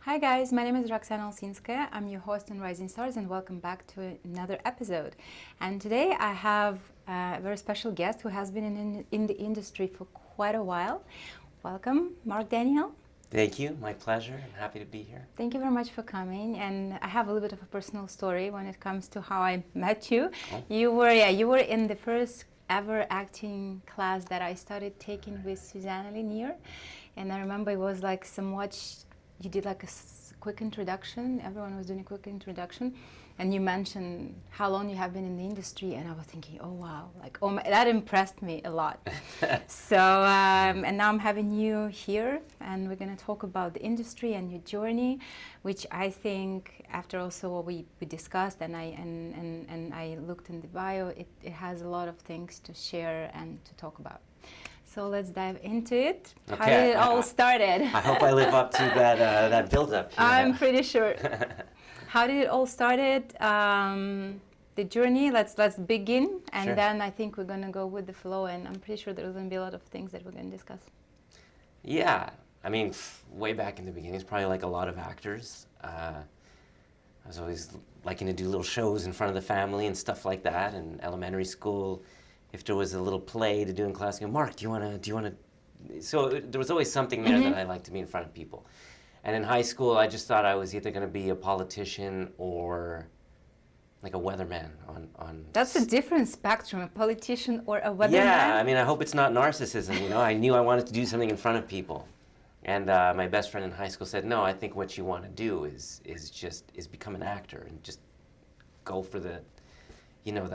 Hi guys, my name is Roksana. I'm your host on Rising Stars and welcome back to another episode. And today I have a very special guest who has been in the industry for quite a while. Welcome, Marc Daniel. Thank you, my pleasure. I'm happy to be here. Thank you very much for coming. And I have a little bit of a personal story when it comes to how I met you. Oh. You were in the first ever acting class that I started taking with Susanna Linier. And I remember it was like somewhat, you did like a quick introduction. Everyone was doing a quick introduction. And you mentioned how long you have been in the industry. And I was thinking, oh, wow, like, oh my, that impressed me a lot. So, and now I'm having you here. And we're going to talk about the industry and your journey, which I think after also what we discussed and I looked in the bio, it has a lot of things to share and to talk about. So let's dive into it. Okay. How did it all started? I hope I live up to that build-up. I'm pretty sure. How did it all started? The journey. Let's begin, and Sure. then I think we're gonna go with the flow. And I'm pretty sure there's gonna be a lot of things that we're gonna discuss. Yeah, I mean, way back in the beginning, it's probably like a lot of actors. I was always liking to do little shows in front of the family and stuff like that. In elementary school, if there was a little play to do in class, I go, Mark, do you wanna? So there was always something there that I liked to be in front of people. And in high school, I just thought I was either going to be a politician or like a weatherman on. That's a different spectrum, a politician or a weatherman. Yeah, I mean, I hope it's not narcissism, you know. I knew I wanted to do something in front of people. And my best friend in high school said, no, I think what you want to do is become an actor and just go for the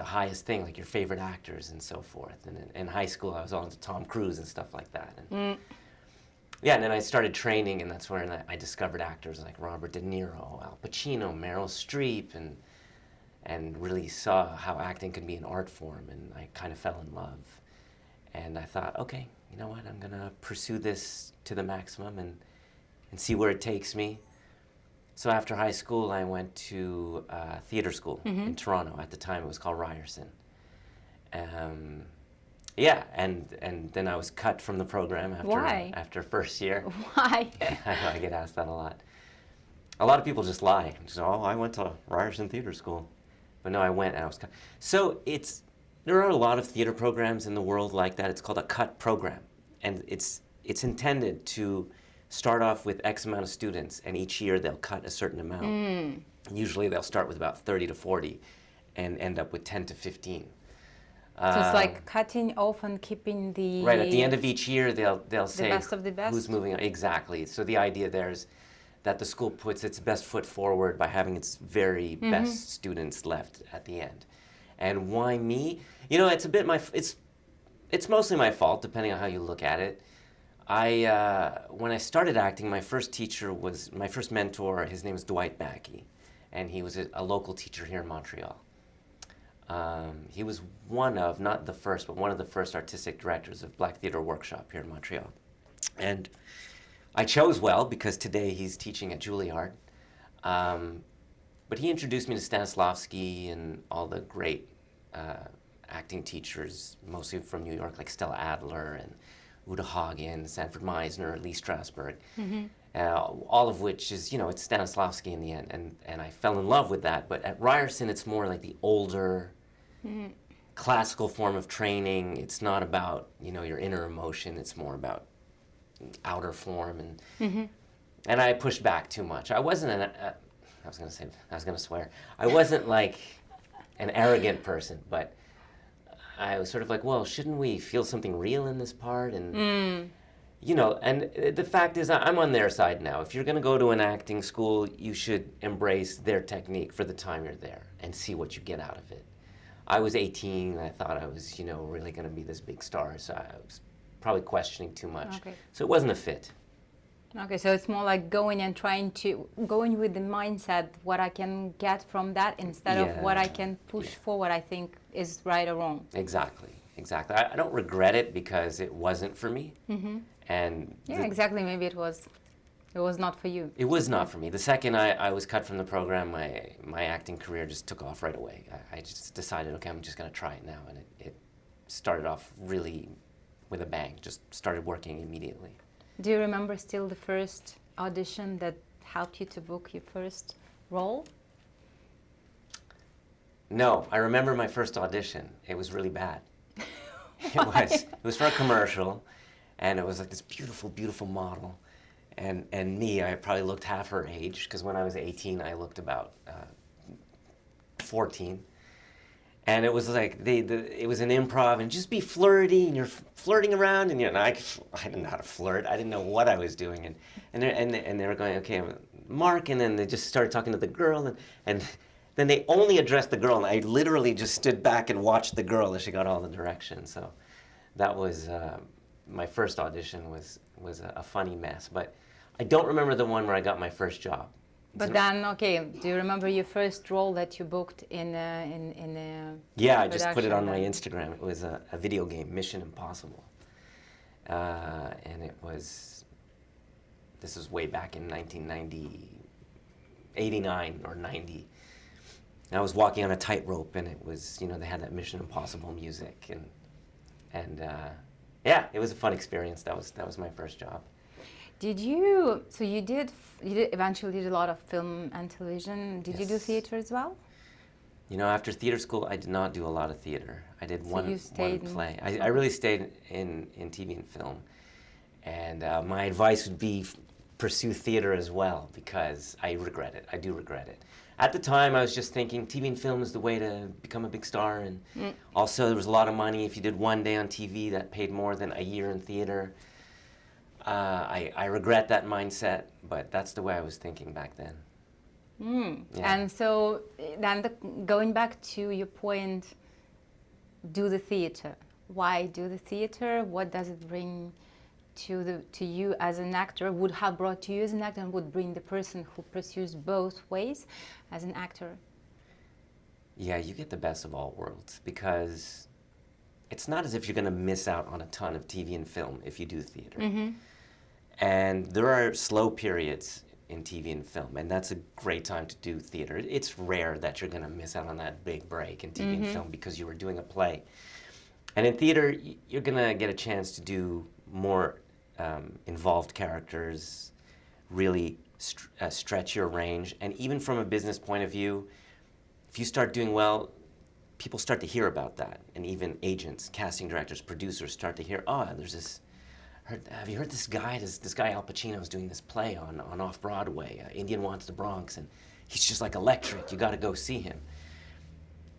highest thing, like your favorite actors and so forth. And in high school, I was all into Tom Cruise and stuff like that. And yeah, and then I started training, and that's when I discovered actors like Robert De Niro, Al Pacino, Meryl Streep, and really saw how acting could be an art form, and I kind of fell in love. And I thought, okay, you know what, I'm gonna pursue this to the maximum and see where it takes me. So after high school, I went to theatre school in Toronto. At the time, it was called Ryerson. Yeah, and then I was cut from the program after first year. Why? I get asked that a lot. A lot of people just lie. Just, oh, I went to Ryerson Theatre School. But no, I went and I was cut. So there are a lot of theatre programs in the world like that. It's called a cut program. And it's intended to start off with X amount of students, and each year they'll cut a certain amount. Usually they'll start with about 30 to 40 and end up with 10 to 15. So it's like cutting off and keeping the... Right, at the end of each year, they'll say best of the best? Who's moving on. Exactly. So the idea there is that the school puts its best foot forward by having its very best students left at the end. And why me? You know, it's a bit it's mostly my fault, depending on how you look at it. When I started acting, my first mentor, his name was Dwight Mackey, and he was a local teacher here in Montreal. He was not the first, but one of the first artistic directors of Black Theatre Workshop here in Montreal. And I chose well because today he's teaching at Juilliard. But he introduced me to Stanislavski and all the great acting teachers, mostly from New York, like Stella Adler and Uta Hagen, Sanford Meisner, Lee Strasberg. All of which is, it's Stanislavski in the end. And I fell in love with that. But at Ryerson, it's more like the older, classical form of training. It's not about, your inner emotion. It's more about outer form. And I pushed back too much. I wasn't I was going to swear. I wasn't like an arrogant person, but I was sort of like, well, shouldn't we feel something real in this part? And, and the fact is, I'm on their side now. If you're going to go to an acting school, you should embrace their technique for the time you're there and see what you get out of it. I was 18, and I thought I was, really going to be this big star, so I was probably questioning too much. Okay. So it wasn't a fit. Okay, so it's more like going with the mindset, what I can get from that instead of what I can push forward, I think is right or wrong. Exactly. I don't regret it because it wasn't for me. And exactly. Maybe it was not for you. It was not for me. The second I was cut from the program, my acting career just took off right away. I just decided, okay, I'm just going to try it now. And it started off really with a bang, just started working immediately. Do you remember still the first audition that helped you to book your first role? No, I remember my first audition. It was really bad. It was for a commercial, and it was like this beautiful, beautiful model. And me, I probably looked half her age, because when I was 18, I looked about 14. And it was like, it was an improv, and just be flirty, and you're flirting around, and I didn't know how to flirt. I didn't know what I was doing. And they were going, okay, Mark, and then they just started talking to the girl, and then they only addressed the girl, and I literally just stood back and watched the girl as she got all the directions. So that was, my first audition was a funny mess. But I don't remember the one where I got my first job. But then, okay, do you remember your first role that you booked in a Yeah, I just put it on my then? Instagram. It was a video game, Mission Impossible. And this was way back in 1990, 89 or 90. And I was walking on a tightrope, and it was, they had that Mission Impossible music. And yeah, it was a fun experience. That was my first job. So you did eventually did a lot of film and television. Did you do Yes. theater as well? After theater school, I did not do a lot of theater. I did So one you stayed in- play. I really stayed in TV and film. And my advice would be pursue theater as well, because I regret it. I do regret it. At the time, I was just thinking TV and film is the way to become a big star. And also, there was a lot of money. If you did one day on TV, that paid more than a year in theater. I regret that mindset, but that's the way I was thinking back then. Yeah. And so then going back to your point, do the theater. Why do the theater? What does it bring to you as an actor? Would have brought to you as an actor, and would bring the person who pursues both ways as an actor? Yeah, you get the best of all worlds, because it's not as if you're going to miss out on a ton of TV and film if you do theater. And there are slow periods in TV and film, and that's a great time to do theater. It's rare that you're going to miss out on that big break in TV and film because you were doing a play. And in theater, you're going to get a chance to do more involved characters, really stretch your range. And even from a business point of view, if you start doing well, people start to hear about that. And even agents, casting directors, producers start to hear, there's this, have you heard this guy? This guy Al Pacino is doing this play on Off-Broadway, Indian Wants the Bronx, and he's just like electric. You got to go see him.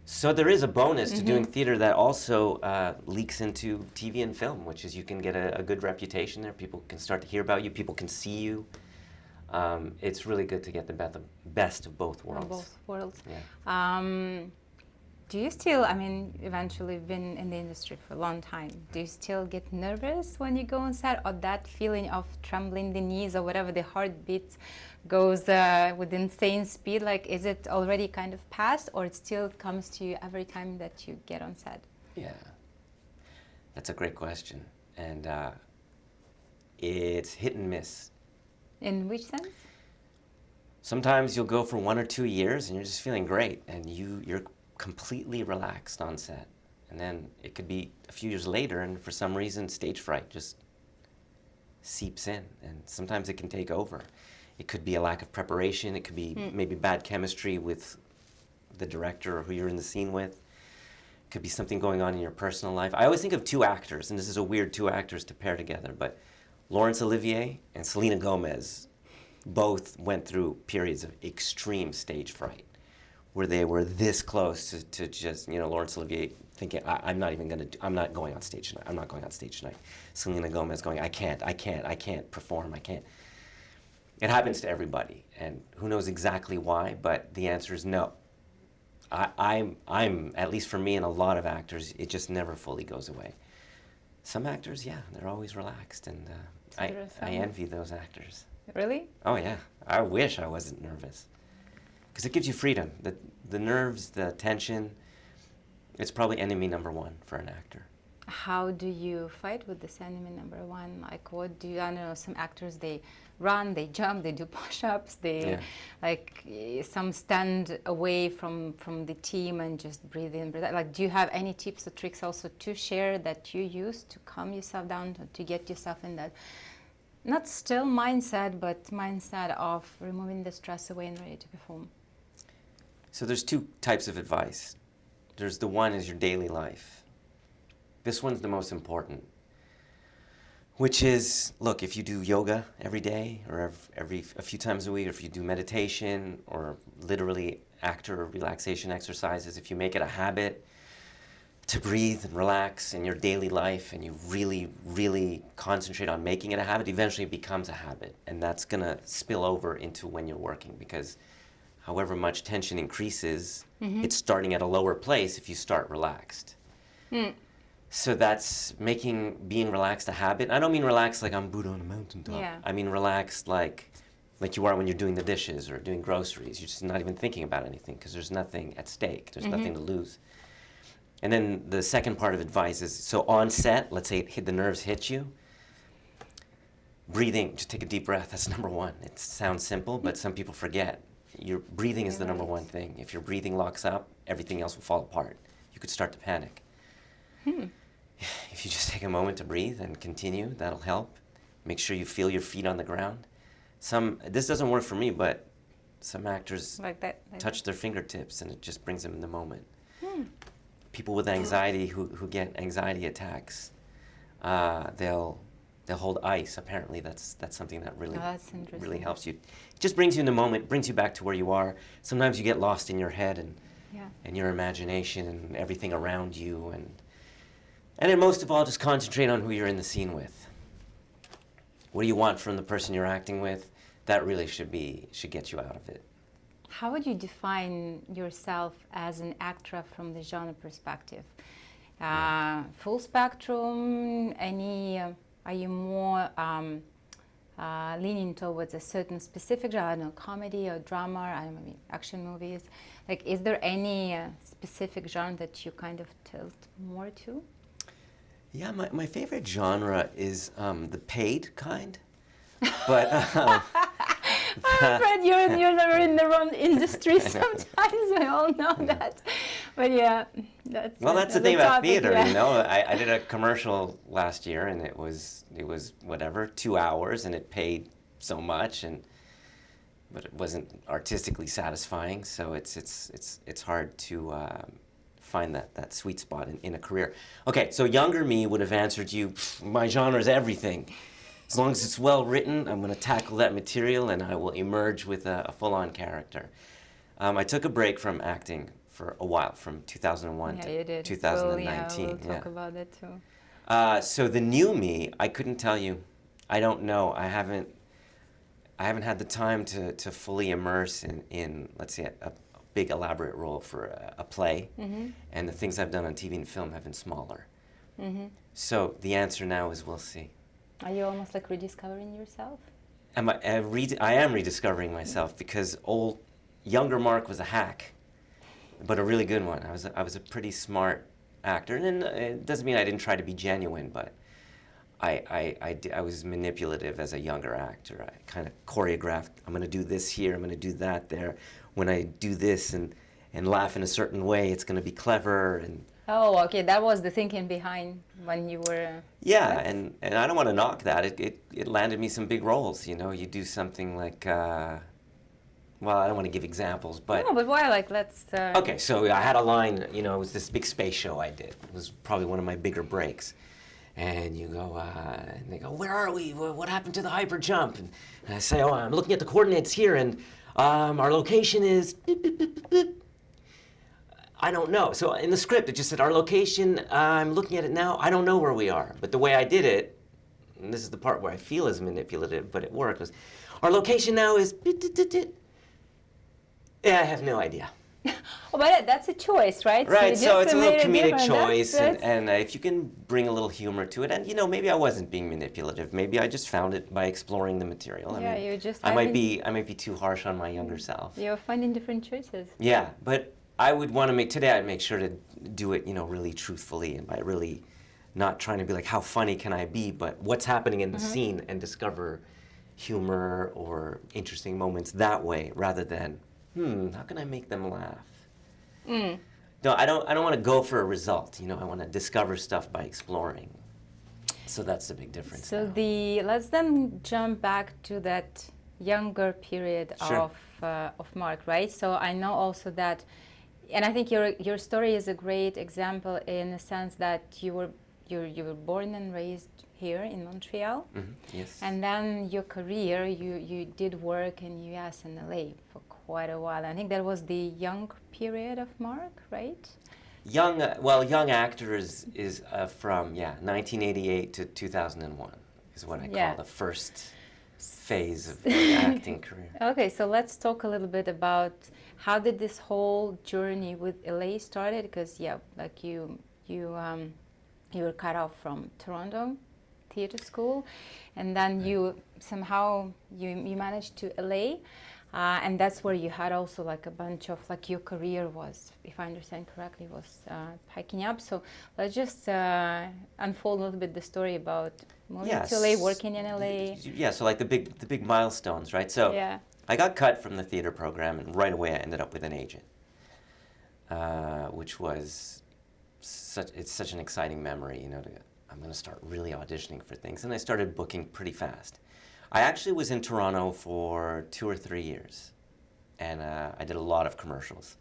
So there is a bonus to doing theater that also leaks into TV and film, which is you can get a good reputation there. People can start to hear about you. People can see you. It's really good to get the best of both worlds. Both worlds. Yeah. Do you still, eventually you've been in the industry for a long time. Do you still get nervous when you go on set, or that feeling of trembling the knees or whatever, the heartbeat goes with insane speed? Like, is it already kind of past, or it still comes to you every time that you get on set? Yeah, that's a great question. And it's hit and miss. In which sense? Sometimes you'll go for 1 or 2 years and you're just feeling great, and you're completely relaxed on set. And then it could be a few years later, and for some reason, stage fright just seeps in, and sometimes it can take over. It could be a lack of preparation. It could be maybe bad chemistry with the director or who you're in the scene with. It could be something going on in your personal life. I always think of two actors, and this is a weird two actors to pair together, but Laurence Olivier and Selena Gomez both went through periods of extreme stage fright, where they were this close to just, Laurence Olivier thinking, I'm not going on stage tonight. I'm not going on stage tonight. Selena Gomez going, I can't perform, I can't. It happens to everybody, and who knows exactly why, but the answer is no. I'm, at least for me and a lot of actors, it just never fully goes away. Some actors, yeah, they're always relaxed, and I envy those actors. Really? Oh yeah, I wish I wasn't nervous. Because it gives you freedom. The nerves, the tension, it's probably enemy number one for an actor. How do you fight with this enemy number one? Like, what do you, I don't know, some actors, they run, they jump, they do push-ups, some stand away from the team and just breathe in, breathe out. Like, do you have any tips or tricks also to share that you use to calm yourself down, to get yourself in that not still mindset, but mindset of removing the stress away and ready to perform? So there's two types of advice. There's the one is your daily life. This one's the most important, which is, look, if you do yoga every day or a few times a week, or if you do meditation or literally actor or relaxation exercises, if you make it a habit to breathe and relax in your daily life and you really, really concentrate on making it a habit, eventually it becomes a habit. And that's going to spill over into when you're working, because however much tension increases, it's starting at a lower place if you start relaxed. So that's making being relaxed a habit. I don't mean relaxed like I'm Buddha on a mountaintop. Yeah. I mean relaxed like you are when you're doing the dishes or doing groceries. You're just not even thinking about anything because there's nothing at stake. There's nothing to lose. And then the second part of advice is, so on set, let's say the nerves hit you, breathing, just take a deep breath. That's number one. It sounds simple, but some people forget. Your breathing is the number one thing. If your breathing locks up, everything else will fall apart. You could start to panic. If you just take a moment to breathe and continue, that'll help. Make sure you feel your feet on the ground. This doesn't work for me, but some actors Like that. touch their fingertips and it just brings them in the moment. People with anxiety who get anxiety attacks, they'll hold ice. Apparently, that's something that really that's interesting. really helps you. It just brings you in the moment, brings you back to where you are. Sometimes you get lost in your head and your imagination and everything around you, and then most of all, just concentrate on who you're in the scene with. What do you want from the person you're acting with? That really should get you out of it. How would you define yourself as an actor from the genre perspective? Full spectrum? Are you more leaning towards a certain specific genre, I don't know, comedy or drama, I don't know, maybe action movies? Like, is there any specific genre that you kind of tilt more to? Yeah, my favorite genre is the paid kind, but. I'm afraid you're in the wrong industry sometimes. We all know that, but yeah, that's the thing about theater. Yeah. You know, I did a commercial last year, and it was whatever 2 hours, and it paid so much, but it wasn't artistically satisfying. So it's hard to find that sweet spot in a career. Okay, so younger me would have answered you, my genre is everything. As long as it's well written, I'm going to tackle that material and I will emerge with a full-on character. I took a break from acting for a while, from 2001 to 2019. We'll talk about that too. So the new me, I couldn't tell you. I don't know. I haven't had the time to fully immerse in let's say, a big elaborate role for a play. And the things I've done on TV and film have been smaller. So the answer now is we'll see. Are you almost like rediscovering yourself? I am rediscovering myself, because younger Marc was a hack, but a really good one. I was a pretty smart actor, and it doesn't mean I didn't try to be genuine, but I was manipulative as a younger actor. I kind of choreographed. I'm going to do this here. I'm going to do that there. When I do this and laugh in a certain way, it's going to be clever and. Oh, okay. That was the thinking behind when you were. Yeah, and I don't want to knock that. It landed me some big roles. You know, you do something like, well, I don't want to give examples, but. No, but why? Like, let's. Okay, so I had a line. You know, it was this big space show I did. It was probably one of my bigger breaks. And you go, and they go, where are we? What happened to the hyper jump? And I say, oh, I'm looking at the coordinates here, and our location is. I don't know. So in the script, it just said, our location, I'm looking at it now, I don't know where we are. But the way I did it, and this is the part where I feel is manipulative, but it worked, was, our location now is... Yeah, I have no idea. Oh, but that's a choice, right? Right, so it's a little comedic choice, and if you can bring a little humor to it, and you know, maybe I wasn't being manipulative, maybe I just found it by exploring the material. Yeah, you're just... I might be too harsh on my younger self. You're finding different choices. Yeah, but... I would want to I'd make sure to do it, you know, really truthfully, and by really not trying to be like, how funny can I be, but what's happening in the scene, and discover humor or interesting moments that way, rather than, how can I make them laugh? No, I don't want to go for a result, you know, I want to discover stuff by exploring. So that's the big difference. So now. let's then jump back to that younger period Sure. of Marc, right? So I know also that, and I think your story is a great example in the sense that you were born and raised here in Montreal, Yes. and then your career you did work in US and LA for quite a while. I think that was the young period of Marc, right? Young actors is from 1988 to 2001 is what I call the first phase of my acting career. Okay, so let's talk a little bit about how did this whole journey with LA started? Because like you were cut off from Toronto Theatre School, and then you somehow you managed to LA. And that's where you had also like a bunch of like your career was, if I understand correctly, was hiking up. So let's just unfold a little bit the story about moving to LA, working in LA. Yeah, so like the big milestones, right? So I got cut from the theater program, and right away I ended up with an agent, which was such an exciting memory, you know. I'm going to start really auditioning for things, and I started booking pretty fast. I actually was in Toronto for 2 or 3 years, and I did a lot of commercials.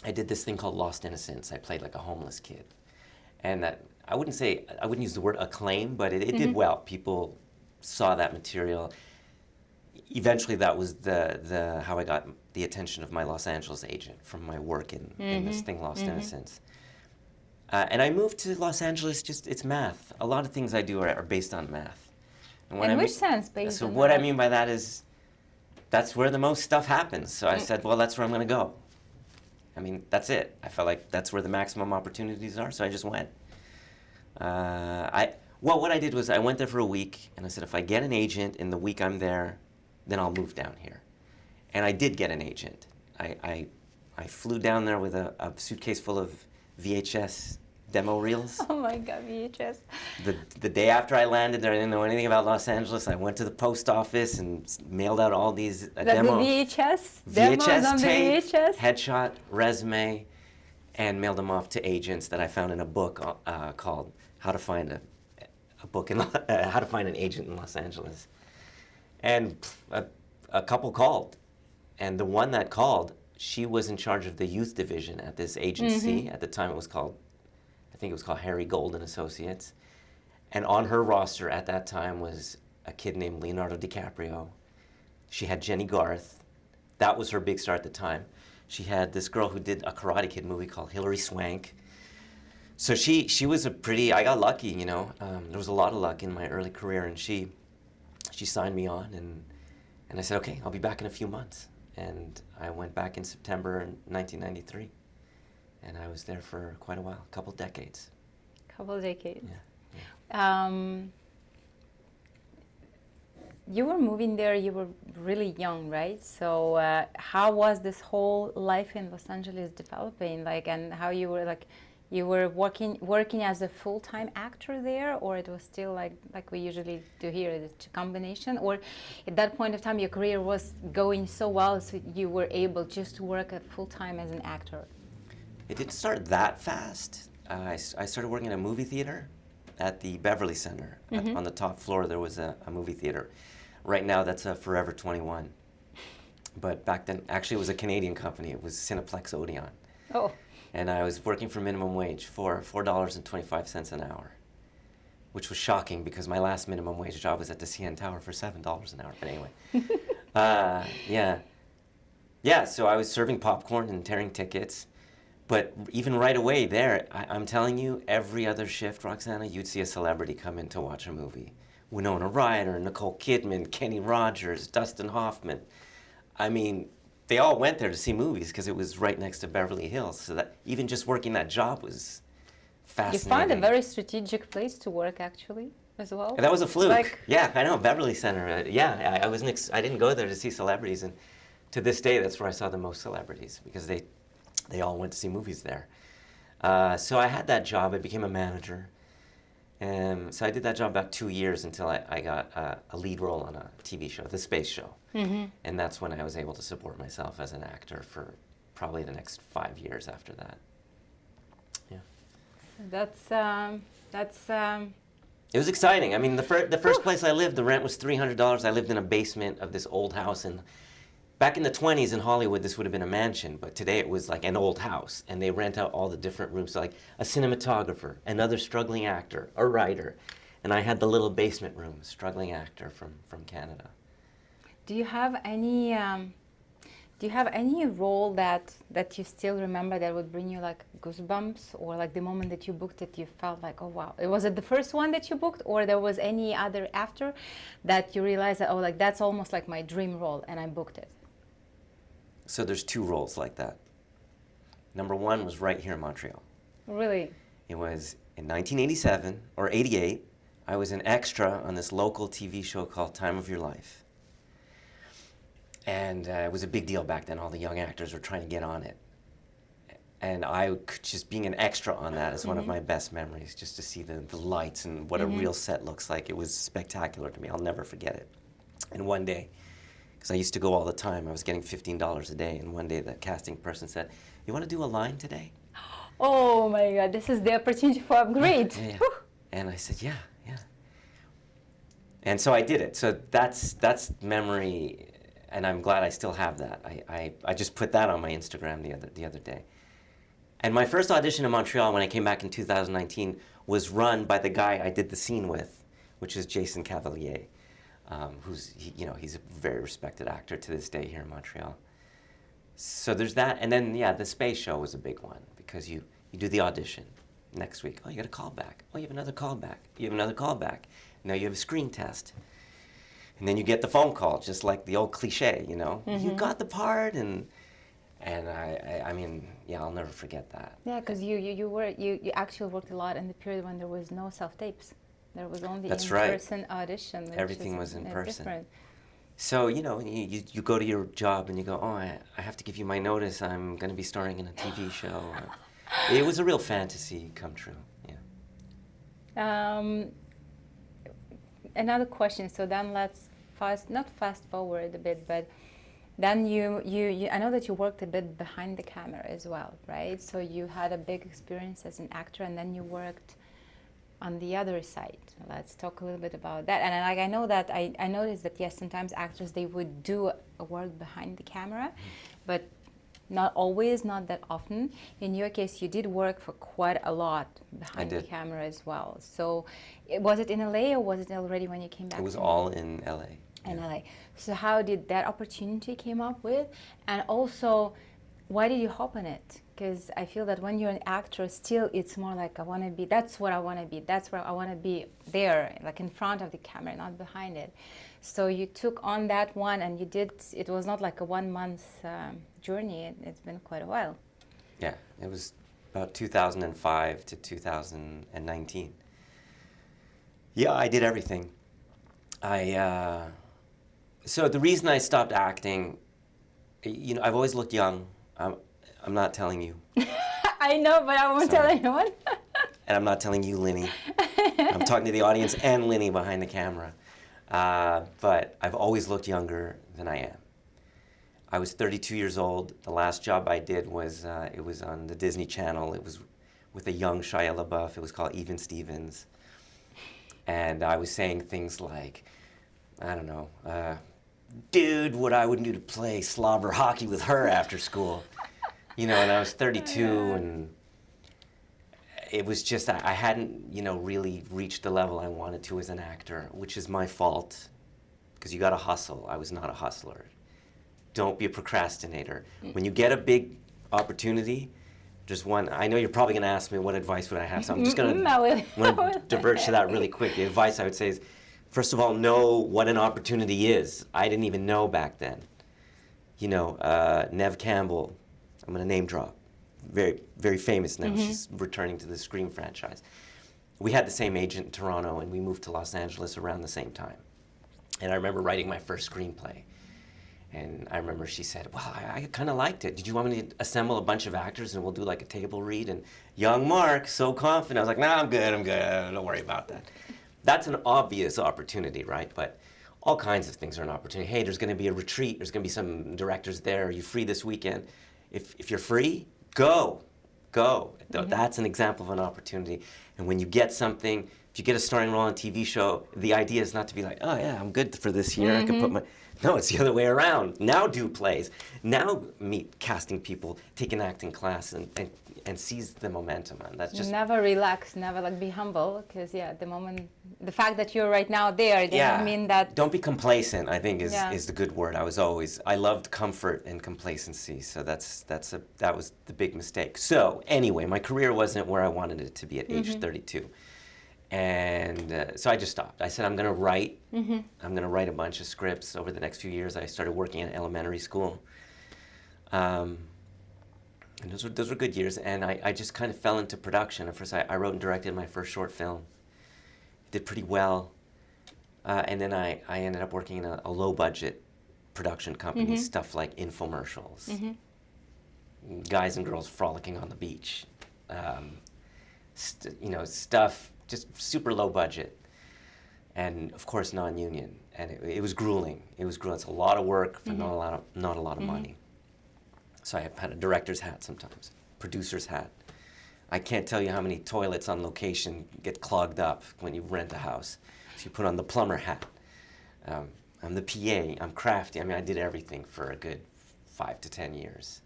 I did this thing called Lost Innocence. I played like a homeless kid, and I wouldn't use the word acclaim, but it did well. People saw that material. Eventually, that was the how I got the attention of my Los Angeles agent from my work in this thing, Lost Innocence. And I moved to Los Angeles. It's math. A lot of things I do are based on math. In which sense, based on what I mean by that is, that's where the most stuff happens. So I said, well, that's where I'm going to go. I mean, that's it. I felt like that's where the maximum opportunities are, so I just went. What I did was I went there for a week, and I said, if I get an agent in the week I'm there, then I'll move down here. And I did get an agent. I flew down there with a suitcase full of VHS demo reels. Oh my God, VHS. The day after I landed there, I didn't know anything about Los Angeles. I went to the post office and mailed out all these demos. The VHS? VHS on tape, the VHS? headshot, resume, and mailed them off to agents that I found in a book called How to Find How to Find an Agent in Los Angeles. And a couple called, and the one that called, she was in charge of the youth division at this agency. At the time, I think it was called Harry Gold and Associates. And on her roster at that time was a kid named Leonardo DiCaprio. She had Jenny Garth. That was her big star at the time. She had this girl who did a Karate Kid movie called Hilary Swank. So she was I got lucky, you know. There was a lot of luck in my early career, and she signed me on, and I said, okay, I'll be back in a few months. And I went back in September 1993. And I was there for quite a while, a couple decades. Couple decades. Yeah. You were moving there, you were really young, right? So how was this whole life in Los Angeles developing? Like, and how you were working as a full-time actor there, or it was still like we usually do here, it's a combination? Or at that point of time, your career was going so well, so you were able just to work full-time as an actor? It didn't start that fast. I started working in a movie theater at the Beverly Center. On the top floor, there was a movie theater. Right now, that's a Forever 21. But back then, actually, it was a Canadian company. It was Cineplex Odeon. Oh. And I was working for minimum wage for $4.25 an hour, which was shocking because my last minimum wage job was at the CN Tower for $7 an hour. But anyway, yeah. So I was serving popcorn and tearing tickets. But even right away there, I'm telling you, every other shift, Roksana, you'd see a celebrity come in to watch a movie. Winona Ryder, Nicole Kidman, Kenny Rogers, Dustin Hoffman. I mean, they all went there to see movies because it was right next to Beverly Hills. So that even just working that job was fascinating. You found a very strategic place to work, actually, as well. And that was a fluke. Yeah, I know, Beverly Center. I didn't go there to see celebrities, and to this day, that's where I saw the most celebrities because they all went to see movies there. So I had that job. I became a manager. So I did that job about 2 years until I got a lead role on a TV show, The Space Show. And that's when I was able to support myself as an actor for probably the next 5 years after that. Yeah. That's It was exciting. I mean, the first place I lived, the rent was $300. I lived in a basement of this old house, and back in the 20s in Hollywood, this would have been a mansion, but today it was like an old house, and they rent out all the different rooms, so like a cinematographer, another struggling actor, a writer, and I had the little basement room, struggling actor from Canada. Do you have any role that you still remember that would bring you like goosebumps, or like the moment that you booked it, you felt like, oh wow, was it the first one that you booked, or there was any other after that you realized that, oh, like that's almost like my dream role and I booked it? So there's two roles like that. Number one was right here in Montreal. Really? It was in 1987 or 88. I was an extra on this local TV show called Time of Your Life. And it was a big deal back then. All the young actors were trying to get on it. And just being an extra on that is one of my best memories, just to see the lights and what a real set looks like. It was spectacular to me. I'll never forget it. And one day, because I used to go all the time, I was getting $15 a day. And one day the casting person said, "You want to do a line today?" Oh my God, this is the opportunity for upgrade. Yeah. And I said, yeah. And so I did it. So that's memory. And I'm glad I still have that. I just put that on my Instagram the other day. And my first audition in Montreal when I came back in 2019 was run by the guy I did the scene with, which is Jason Cavalier, he's a very respected actor to this day here in Montreal. So there's that, and then the space show was a big one because you do the audition. Next week, oh, you got a callback. Oh, you have another callback. You have another callback. Now you have a screen test. And then you get the phone call, just like the old cliche, you know. You got the part, and I mean, I'll never forget that. Yeah, because you actually worked a lot in the period when there was no self-tapes. There was only in-person audition. Everything was in person. Different. So, you go to your job and you go, oh, I have to give you my notice. I'm going to be starring in a TV show. It was a real fantasy come true, Another question. So then let's not fast forward a bit, but then you I know that you worked a bit behind the camera as well, right? So you had a big experience as an actor, and then you worked on the other side. Let's talk a little bit about that. And I know that I noticed that yes, sometimes actors, they would do a work behind the camera, but not always, not that often. In your case, you did work for quite a lot behind the camera as well. So was it in LA, or was it already when you came back? It was all in LA. In LA. So how did that opportunity came up with? And also, why did you hop on it? Because I feel that when you're an actor, still it's more like that's what I want to be. That's where I want to be, there, like in front of the camera, not behind it. So you took on that one, and it was not like a 1 month journey. It's been quite a while. Yeah, it was about 2005 to 2019. Yeah, I did everything. So the reason I stopped acting, I've always looked young. I'm not telling you. I know, but I won't tell anyone. And I'm not telling you, Linny. I'm talking to the audience and Linny behind the camera. But I've always looked younger than I am. I was 32 years old. The last job I did was, it was on the Disney Channel. It was with a young Shia LaBeouf. It was called Even Stevens. And I was saying things like, I don't know, dude, what I would do to play slobber hockey with her after school. And I was 32, and it was just, I hadn't, really reached the level I wanted to as an actor, which is my fault, because you gotta hustle. I was not a hustler. Don't be a procrastinator. When you get a big opportunity, just one, I know you're probably gonna ask me what advice would I have, so I'm just gonna divert to that really quick. The advice I would say is, first of all, know what an opportunity is. I didn't even know back then. Neve Campbell, I'm going to name drop, very, very famous now. She's returning to the Scream franchise. We had the same agent in Toronto, and we moved to Los Angeles around the same time. And I remember writing my first screenplay. And I remember she said, well, I kind of liked it. Did you want me to assemble a bunch of actors and we'll do like a table read? And young Mark, so confident. I was like, nah, I'm good. Don't worry about that. That's an obvious opportunity, right? But all kinds of things are an opportunity. Hey, there's going to be a retreat. There's going to be some directors there. Are you free this weekend? If you're free, go. That's an example of an opportunity. And when you get something, If you get a starring role on a TV show, the idea is not to be like, oh yeah, I'm good for this year. I can put my... No, it's the other way around. Now do plays. Now meet casting people, take an acting class, and seize the momentum. And that's just... Never relax, never like be humble, because the fact that you're right now there doesn't mean that... Don't be complacent, I think is the good word. I loved comfort and complacency, so that was the big mistake. So anyway, my career wasn't where I wanted it to be at age 32. And so I just stopped. I said, I'm going to write. I'm going to write a bunch of scripts over the next few years. I started working in elementary school. And those were good years. And I just kind of fell into production. At first, I wrote and directed my first short film. Did pretty well. And then I ended up working in a low-budget production company, stuff like infomercials, guys and girls frolicking on the beach, stuff just super low budget, and of course non-union, and it was grueling. It was grueling. It's a lot of work for not a lot of money. So I had a director's hat sometimes, producer's hat. I can't tell you how many toilets on location get clogged up when you rent a house. So you put on the plumber hat. I'm the PA. I'm crafty. I mean, I did everything for a good 5 to 10 years.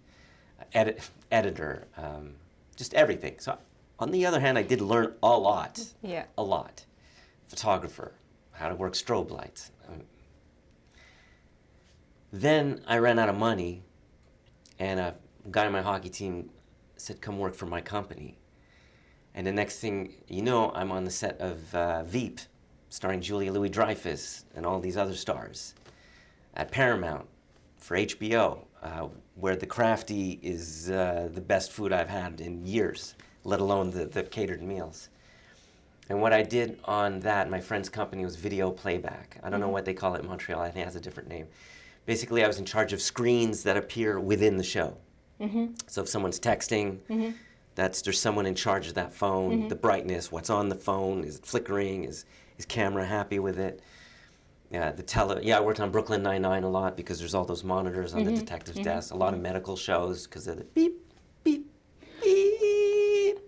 Editor, just everything. So. On the other hand, I did learn a lot. Yeah. A lot. Photographer, how to work strobe lights. Then I ran out of money, and a guy on my hockey team said, come work for my company. And the next thing you know, I'm on the set of Veep, starring Julia Louis-Dreyfus and all these other stars, at Paramount for HBO, where the crafty is the best food I've had in years, let alone the catered meals. And what I did on that, my friend's company, was video playback. I don't know what they call it in Montreal. I think it has a different name. Basically, I was in charge of screens that appear within the show. So if someone's texting, there's someone in charge of that phone, the brightness, what's on the phone, is it flickering, is camera happy with it? Yeah, I worked on Brooklyn Nine-Nine a lot because there's all those monitors on the detective's desk. A lot of medical shows because of the beep, beep, beep.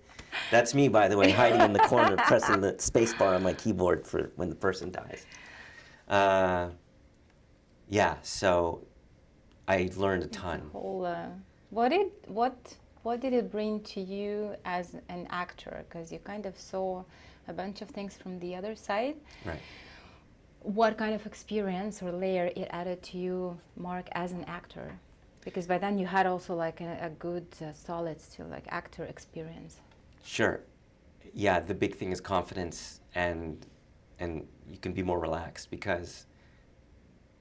That's me, by the way, hiding in the corner, pressing the space bar on my keyboard for when the person dies. Yeah, so I learned a ton. What did it bring to you as an actor? Because you kind of saw a bunch of things from the other side. Right. What kind of experience or layer it added to you, Marc, as an actor? Because by then you had also like a good, solid, still like actor experience. Sure. Yeah, the big thing is confidence, and you can be more relaxed because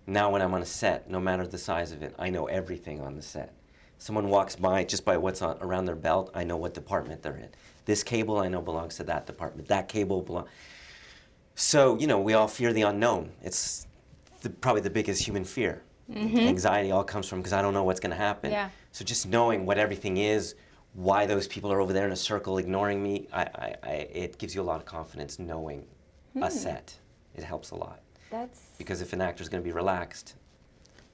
now when I'm on a set, no matter the size of it, I know everything on the set. Someone walks by, just by what's around their belt, I know what department they're in. This cable I know belongs to that department. That cable belongs... So, we all fear the unknown. It's probably the biggest human fear. Anxiety all comes from because I don't know what's going to happen. Yeah. So just knowing what everything is, why those people are over there in a circle ignoring me, it gives you a lot of confidence knowing a set. It helps a lot. Because if an actor's going to be relaxed,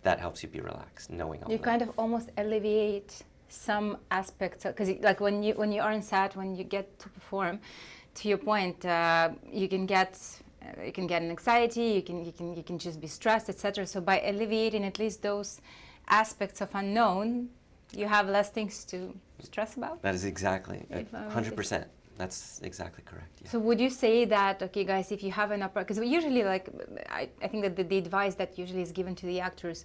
that helps you be relaxed, knowing all that. You kind of almost alleviate some aspects, because like when you are on set, when you get to perform, to your point, you can get an anxiety, you can just be stressed, etc. So by alleviating at least those aspects of unknown, you have less things to stress about. That is exactly 100%. That's exactly correct. Yeah. So would you say that, okay, guys, if you have an opera, because usually, like, I think that the advice that usually is given to the actors,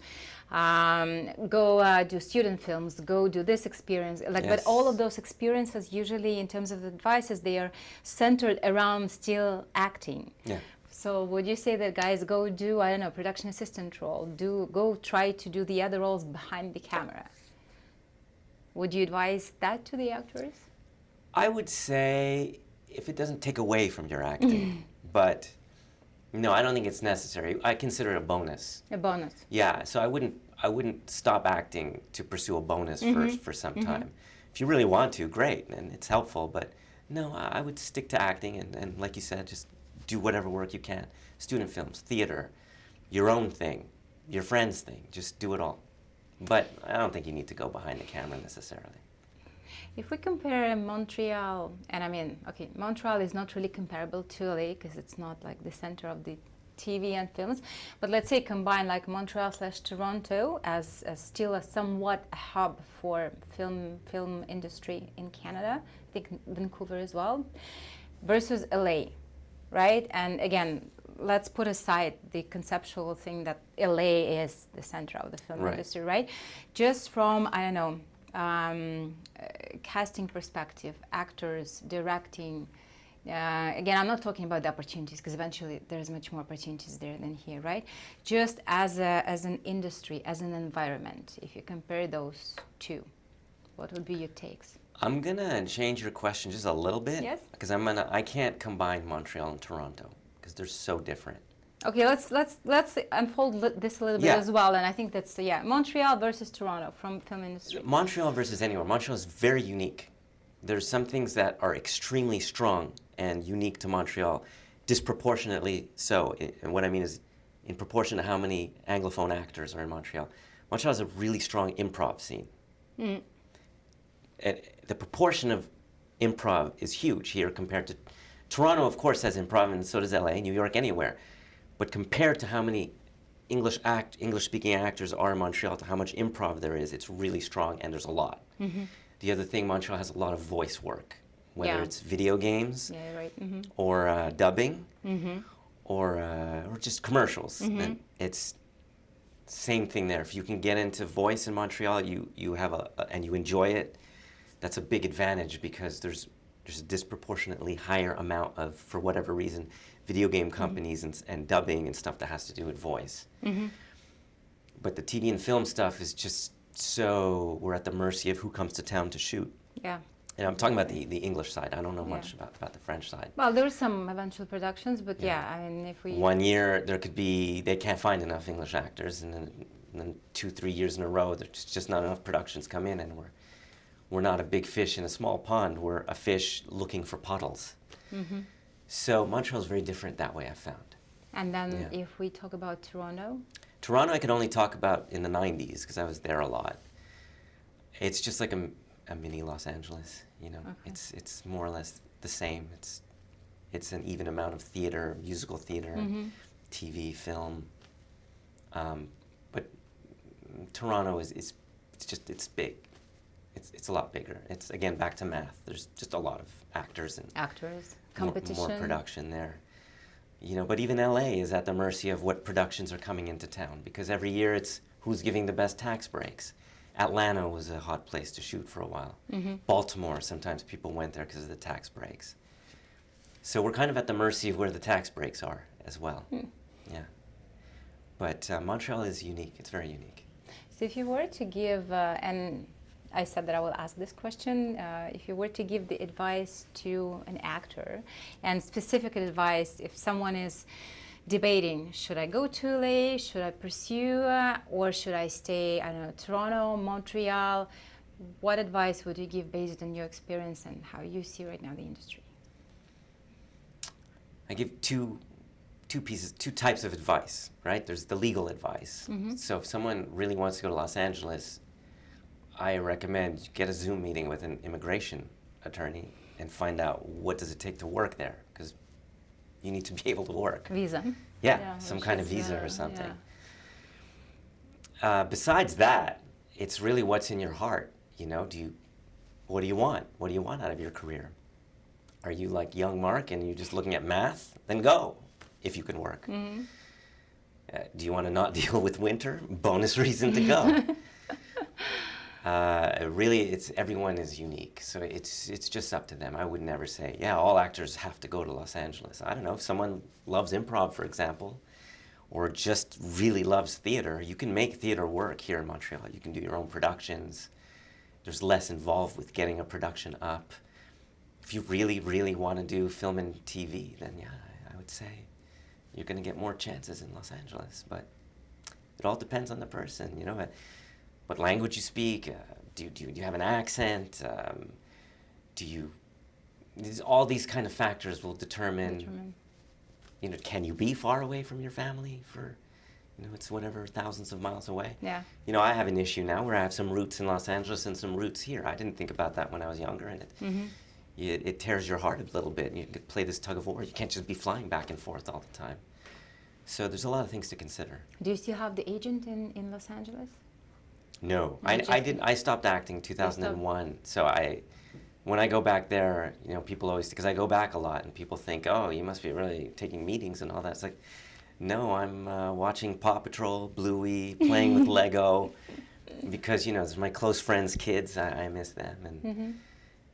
go do student films, go do this experience, like, Yes. but all of those experiences usually, in terms of the advices, they are centered around still acting. Yeah. So would you say that guys go do, I don't know, production assistant role, go try to do the other roles behind the camera? Would you advise that to the actors? I would say if it doesn't take away from your acting, but no, I don't think it's necessary. I consider it a bonus. A bonus. Yeah, so I wouldn't stop acting to pursue a bonus for some time. If you really want to, great, and it's helpful, but no, I would stick to acting and like you said, just do whatever work you can. Student films, theater, your own thing, your friend's thing, just do it all. But I don't think you need to go behind the camera necessarily. If we compare Montreal, and I mean, okay, Montreal is not really comparable to LA because it's not like the center of the TV and films, but let's say combine like Montreal/Toronto as still a somewhat a hub for film industry in Canada. I think Vancouver as well, versus LA, right? And again, let's put aside the conceptual thing that LA is the center of the film industry, right? Just from, I don't know, casting perspective, actors, directing. Again, I'm not talking about the opportunities because eventually there's much more opportunities there than here, right? Just as an industry, as an environment, if you compare those two, what would be your takes? I'm gonna change your question just a little bit. Yes. Because I can't combine Montreal and Toronto because they're so different. Okay, let's unfold this a little bit as well, and I think that's Montreal versus Toronto from film industry. Montreal versus anywhere. Montreal is very unique. There's some things that are extremely strong and unique to Montreal, disproportionately so. And what I mean is, in proportion to how many Anglophone actors are in Montreal. Montreal has a really strong improv scene. Mm. And the proportion of improv is huge here compared to Toronto. Of course, has improv, and so does LA, New York, anywhere. But compared to how many English-speaking actors are in Montreal to how much improv there is, it's really strong, and there's a lot. Mm-hmm. The other thing, Montreal has a lot of voice work, whether it's video games or dubbing or just commercials. And it's same thing there. If you can get into voice in Montreal, you have and you enjoy it, that's a big advantage because there's a disproportionately higher amount of, for whatever reason, video game companies and dubbing and stuff that has to do with voice. But the TV and film stuff is just so we're at the mercy of who comes to town to shoot. Yeah. And I'm talking about the English side. I don't know much about the French side. Well, there are some eventual productions, but I mean, if we... One year, there could be, they can't find enough English actors, and then 2-3 years in a row, there's just not enough productions come in, and we're not a big fish in a small pond. We're a fish looking for puddles. So Montreal's very different that way, I've found. And then if we talk about Toronto? Toronto I could only talk about in the 90s because I was there a lot. It's just like a mini Los Angeles, you know. Okay. It's more or less the same. It's an even amount of theater, musical theater, TV, film. But Toronto is it's big. It's a lot bigger. It's again back to math. There's just a lot of actors and competition, more production there. You know, but even LA is at the mercy of what productions are coming into town because every year it's who's giving the best tax breaks. Atlanta was a hot place to shoot for a while. Baltimore, sometimes people went there because of the tax breaks. So we're kind of at the mercy of where the tax breaks are as well. Yeah. But Montreal is unique. It's very unique. So if you were to give, and I said that I will ask this question, if you were to give the advice to an actor, and specific advice if someone is debating, should I go to LA, should I pursue, or should I stay, I don't know, Toronto, Montreal, what advice would you give based on your experience and how you see right now the industry? I give two types of advice, right? There's the legal advice. So if someone really wants to go to Los Angeles, I recommend get a Zoom meeting with an immigration attorney and find out what does it take to work there, because you need to be able to work. Visa. Yeah, some kind of visa or something. Besides that, it's really what's in your heart. You know, what do you want? What do you want out of your career? Are you like young Mark and you're just looking at math? Then go, if you can work. Do you want to not deal with winter? Bonus reason to go. Really, everyone is unique, so it's just up to them. I would never say, yeah, all actors have to go to Los Angeles. I don't know, if someone loves improv, for example, or just really loves theater, you can make theater work here in Montreal. You can do your own productions. There's less involved with getting a production up. If you really, really want to do film and TV, then yeah, I would say you're going to get more chances in Los Angeles, but it all depends on the person, you know. What language you speak, do you have an accent, all these kind of factors will determine, you know, can you be far away from your family for, You know, it's whatever, thousands of miles away. Yeah. You know, I have an issue now where I have some roots in Los Angeles and some roots here. I didn't think about that when I was younger, and it tears your heart a little bit. You can play this tug of war. You can't just be flying back and forth all the time. So there's a lot of things to consider. Do you still have the agent in Los Angeles? No, I stopped acting in 2001. So when I go back there, you know, people always, because I go back a lot, and people think, oh, you must be really taking meetings and all that. It's like, no, I'm watching Paw Patrol, Bluey, playing with Lego, because, you know, it's my close friends' kids. I miss them,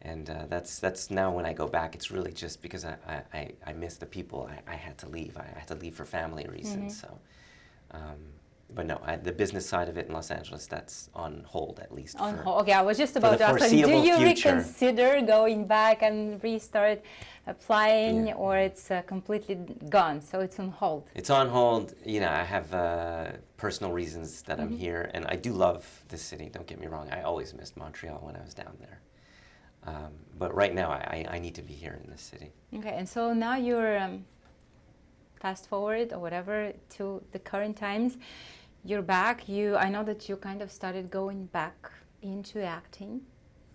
and that's now when I go back. It's really just because I miss the people. I had to leave. I had to leave for family reasons. So, but no, the business side of it in Los Angeles, that's on hold at least. On hold. Okay, I was just about to ask, do foreseeable you future. reconsider going back and restart applying, or it's completely gone, so it's on hold? It's on hold. You know, I have personal reasons that I'm here, and I do love this city, don't get me wrong. I always missed Montreal when I was down there. But right now, I need to be here in this city. Okay, and so now you're fast forward or whatever to the current times. You're back. I know that you kind of started going back into acting,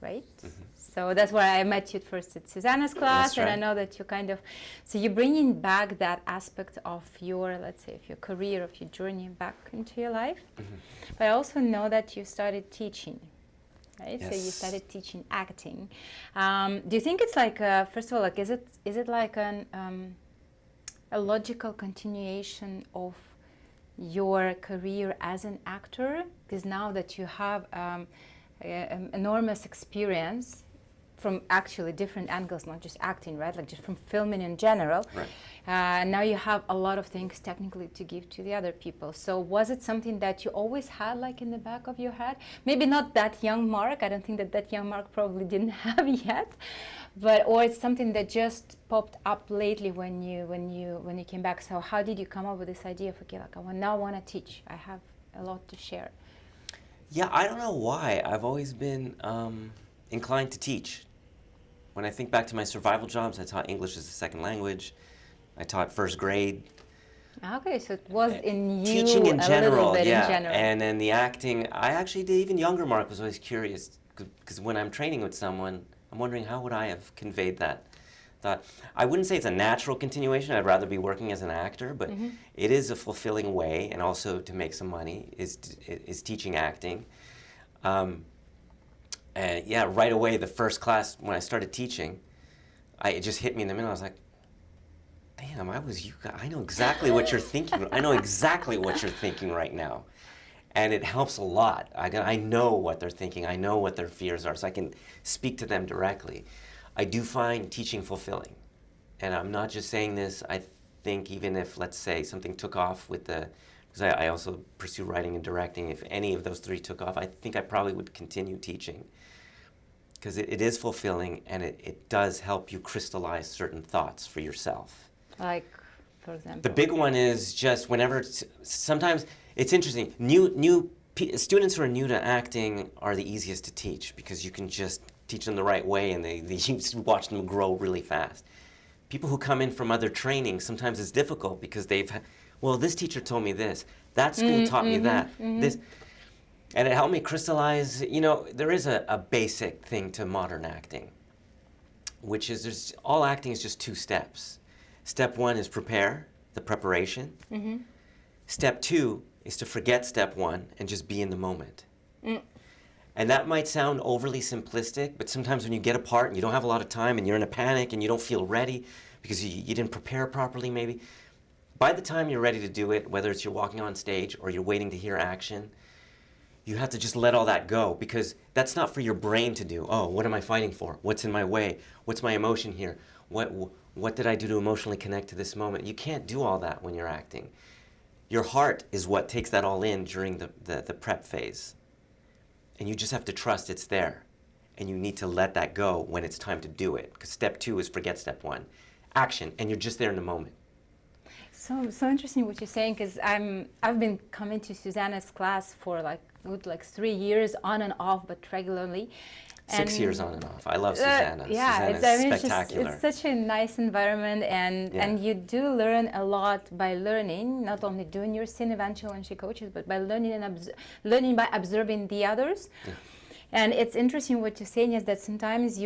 right? So that's where I met you first at Susanna's class, and I know that you kind of, so you're bringing back that aspect of your, let's say, of your career, of your journey back into your life. But I also know that you started teaching. Right? Yes. So you started teaching acting. Do you think it's like, first of all, like, is it like a logical continuation of your career as an actor? Because now that you have enormous experience from actually different angles, not just acting, right? Like just from filming in general. Right. Now you have a lot of things technically to give to the other people. So was it something that you always had like in the back of your head? Maybe not that young Marc. I don't think that young Marc probably didn't have yet. But or it's something that just popped up lately when you came back. So how did you come up with this idea of, okay, like I now want to teach. I have a lot to share. Yeah, I don't know why. I've always been inclined to teach. When I think back to my survival jobs, I taught English as a second language. I taught first grade. Okay, so it was in you teaching in general, a little bit yeah. in general. And then the acting, I actually did. Even younger Marc was always curious, because when I'm training with someone, I'm wondering how would I have conveyed that thought. I wouldn't say it's a natural continuation. I'd rather be working as an actor, but it is a fulfilling way, and also to make some money is teaching acting. And yeah, right away, the first class when I started teaching, it just hit me in the middle. I was like, damn, I know exactly what you're thinking. I know exactly what you're thinking right now. And it helps a lot. I know what they're thinking. I know what their fears are, so I can speak to them directly. I do find teaching fulfilling. And I'm not just saying this. I think even if, let's say, something took off with because I also pursue writing and directing, if any of those three took off, I think I probably would continue teaching. Because it is fulfilling, and it does help you crystallize certain thoughts for yourself. Like, for example? The big one is just sometimes it's interesting. Students who are new to acting are the easiest to teach, because you can just teach them the right way, and you watch them grow really fast. People who come in from other training, sometimes it's difficult because this teacher told me this, that school taught me that, this. And it helped me crystallize, there is a basic thing to modern acting, which is all acting is just 2 steps. Step 1 is prepare, the preparation. Step 2 is to forget step 1 and just be in the moment. And that might sound overly simplistic, but sometimes when you get a part and you don't have a lot of time and you're in a panic and you don't feel ready because you didn't prepare properly maybe, by the time you're ready to do it, whether it's you're walking on stage or you're waiting to hear action, you have to just let all that go, because that's not for your brain to do. Oh, what am I fighting for? What's in my way? What's my emotion here? What did I do to emotionally connect to this moment? You can't do all that when you're acting. Your heart is what takes that all in during the prep phase. And you just have to trust it's there. And you need to let that go when it's time to do it. Because step 2 is forget step 1. Action, and you're just there in the moment. So interesting what you're saying, because I've been coming to Susanna's class for like good 3 years on and off, but regularly. 6 years on and off. I love Susanna. Yeah, Susanna's spectacular. It's such a nice environment, and you do learn a lot by learning, not only doing your scene eventually when she coaches, but by learning and learning by observing the others. Yeah. And it's interesting what you're saying is that sometimes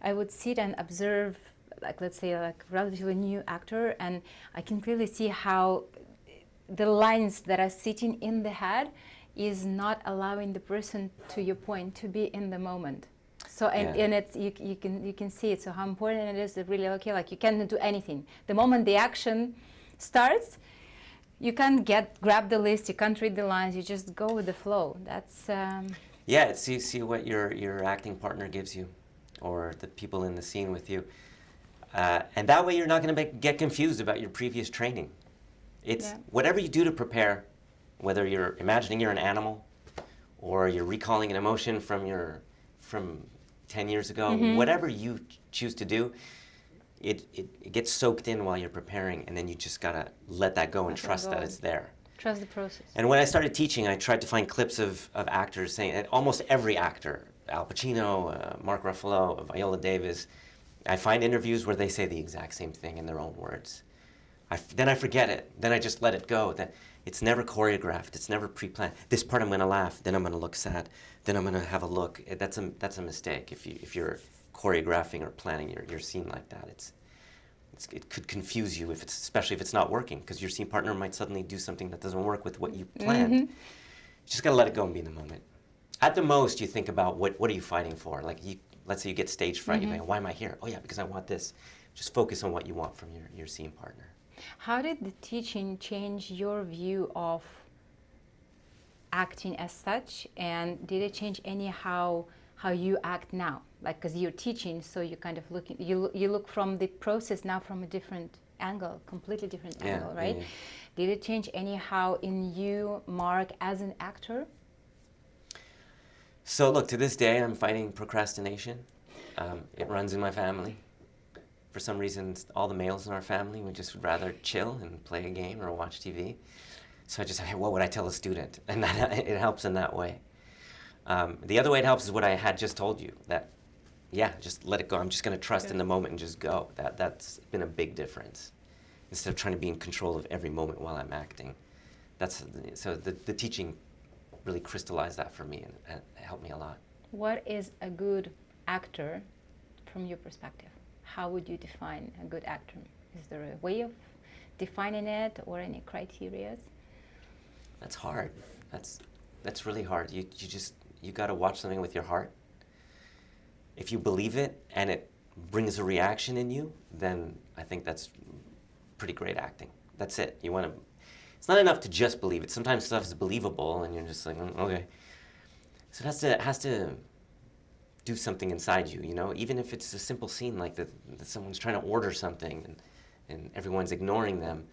I would sit and observe, like let's say like relatively new actor, and I can clearly see how the lines that are sitting in the head is not allowing the person, to your point, to be in the moment. So and it's you can see it. So how important it is to really, okay, like you cannot do anything. The moment the action starts, you can't grab the list, you can't read the lines, you just go with the flow. That's yeah, it's you see what your acting partner gives you, or the people in the scene with you, and that way you're not going to get confused about your previous training. It's whatever you do to prepare, whether you're imagining you're an animal, or you're recalling an emotion from 10 years ago, whatever you choose to do, it gets soaked in while you're preparing, and then you just gotta let that go and trust that it's there. Trust the process. And when I started teaching, I tried to find clips of actors saying, and almost every actor, Al Pacino, Mark Ruffalo, Viola Davis, I find interviews where they say the exact same thing in their own words. Then I forget it. Then I just let it go. That it's never choreographed. It's never pre-planned. This part I'm going to laugh. Then I'm going to look sad. Then I'm going to have a look. That's a mistake. If you're choreographing or planning your scene like that, it could confuse you especially if it's not working, because your scene partner might suddenly do something that doesn't work with what you planned. You just got to let it go and be in the moment. At the most, you think about what are you fighting for? Like let's say you get stage fright. You think, why am I here? Oh yeah, because I want this. Just focus on what you want from your scene partner. How did the teaching change your view of acting as such, and did it change how you act now? Like, because you're teaching, so you kind of you look from the process now from a different angle, completely different angle, right? Yeah. Did it change anyhow in you, Marc, as an actor? So look, to this day, I'm fighting procrastination. It runs in my family. For some reason, all the males in our family would just rather chill and play a game or watch TV. So I just said, hey, what would I tell a student? And it helps in that way. The other way it helps is what I had just told you, that, just let it go. I'm just going to trust in the moment and just go. That's been a big difference. Instead of trying to be in control of every moment while I'm acting. So the teaching really crystallized that for me and helped me a lot. What is a good actor from your perspective? How would you define a good actor? Is there a way of defining it or any criteria? That's hard. That's really hard. You got to watch something with your heart. If you believe it and it brings a reaction in you, then I think that's pretty great acting. That's it. It's not enough to just believe it. Sometimes stuff is believable and you're just like, okay. So it has to do something inside you, even if it's a simple scene like that someone's trying to order something and everyone's ignoring them.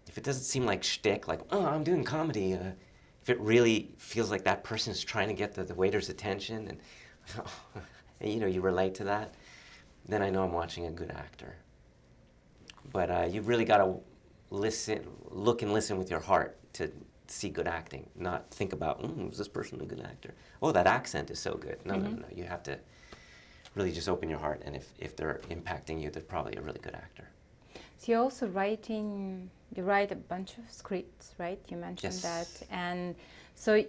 If it doesn't seem like shtick, like, oh, I'm doing comedy, if it really feels like that person's trying to get the waiter's attention and you relate to that, then I know I'm watching a good actor. But you've really got to look and listen with your heart to see good acting, not think about, is this person a good actor? Oh, that accent is so good. No. You have to really just open your heart, and if they're impacting you, they're probably a really good actor. So you're also you write a bunch of scripts, right? You mentioned that. And so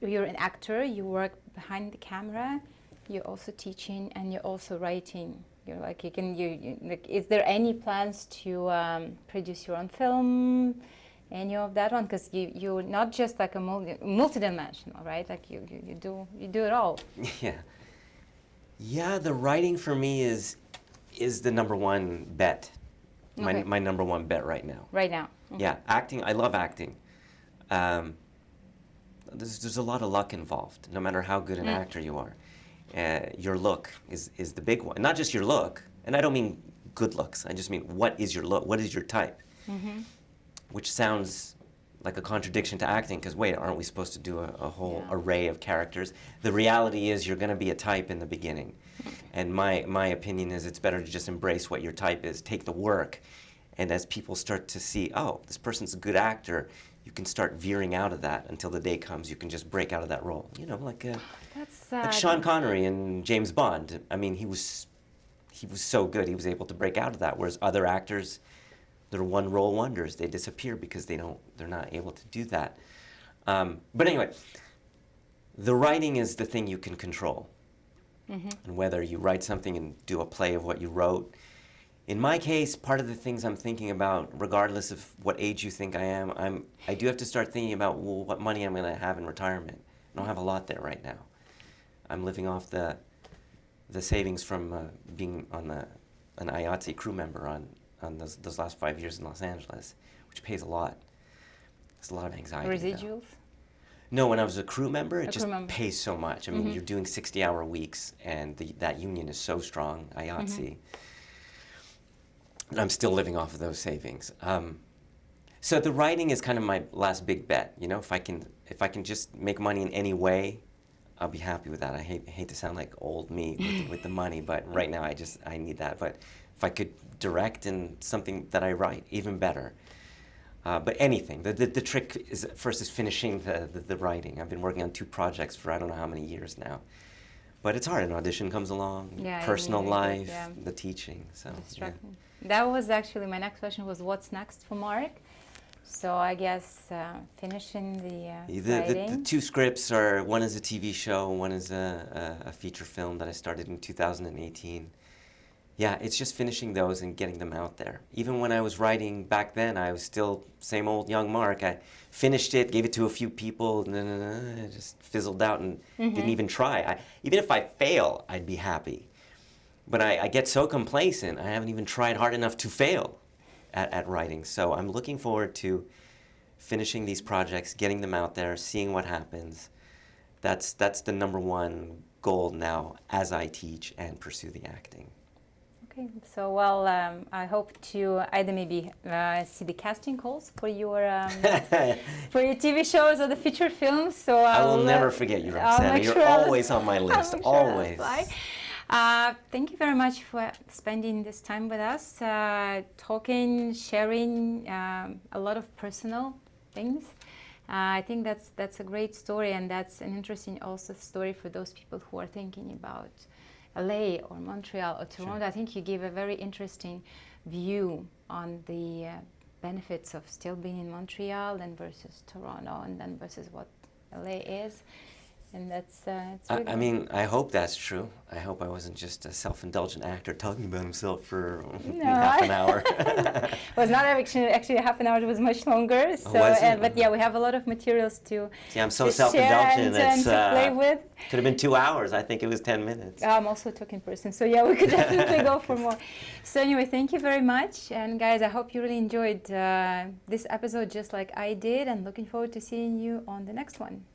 you're an actor, you work behind the camera, you're also teaching, and you're also writing. You're like, is there any plans to produce your own film? Any of that one? Because you're not just like a multidimensional, right? Like you do it all. Yeah. The writing for me is the number one bet. Okay. My number one bet right now. Right now. Okay. Yeah, acting. I love acting. There's a lot of luck involved. No matter how good an actor you are, your look is the big one. Not just your look, and I don't mean good looks. I just mean what is your look? What is your type? Which sounds like a contradiction to acting, because wait, aren't we supposed to do a whole array of characters? The reality is you're going to be a type in the beginning. And my opinion is it's better to just embrace what your type is, take the work, And as people start to see, oh, this person's a good actor, you can start veering out of that until the day comes you can just break out of that role. You know, like Sean Connery and James Bond. I mean, he was so good, he was able to break out of that. Whereas other actors, they're one-role wonders. They disappear because they're not able to do that. But anyway, the writing is the thing you can control. And whether you write something and do a play of what you wrote. In my case, part of the things I'm thinking about, regardless of what age you think I am, I do have to start thinking about, well, what money I'm going to have in retirement. I don't have a lot there right now. I'm living off the savings from being on an IATSE crew member on those last 5 years in Los Angeles, which pays a lot. There's a lot of anxiety. Residuals? No, when I was a crew member, it just pays so much. I mean, you're doing 60-hour weeks, and that union is so strong, IATSE. And I'm still living off of those savings. So the writing is kind of my last big bet. You know, if I can just make money in any way, I'll be happy with that. I hate to sound like old me with the money, but right now I need that. But if I could direct in something that I write, even better. But anything. The trick is first finishing the writing. I've been working on 2 projects for I don't know how many years now. But it's hard. An audition comes along, personal life, the teaching. So yeah. That was actually my next question was what's next for Marc? So I guess finishing the writing. The 2 scripts are, one is a TV show, one is a feature film that I started in 2018. Yeah, it's just finishing those and getting them out there. Even when I was writing back then, I was still same old young Marc. I finished it, gave it to a few people, and then it just fizzled out and didn't even try. Even if I fail, I'd be happy. But I get so complacent, I haven't even tried hard enough to fail at writing. So I'm looking forward to finishing these projects, getting them out there, seeing what happens. That's the #1 goal now as I teach and pursue the acting. Okay, so well, I hope to either maybe see the casting calls for your TV shows or the feature films. So I will never forget you, Roksana. You're always on my list, always. Thank you very much for spending this time with us, talking, sharing a lot of personal things. I think that's a great story, and that's an interesting also story for those people who are thinking about LA or Montreal or Toronto. Sure. I think you give a very interesting view on the benefits of still being in Montreal and versus Toronto, and then versus what LA is. And that's really I mean, I hope that's true. I hope I wasn't just a self-indulgent actor talking about himself for half an hour. It was not actually half an hour. It was much longer. So, but yeah, we have a lot of materials to I'm so self-indulgent. And to play with. Could have been 2 hours. I think it was 10 minutes. I'm also a talking person, so yeah, we could definitely go for more. So anyway, thank you very much, and guys, I hope you really enjoyed this episode just like I did, and looking forward to seeing you on the next one.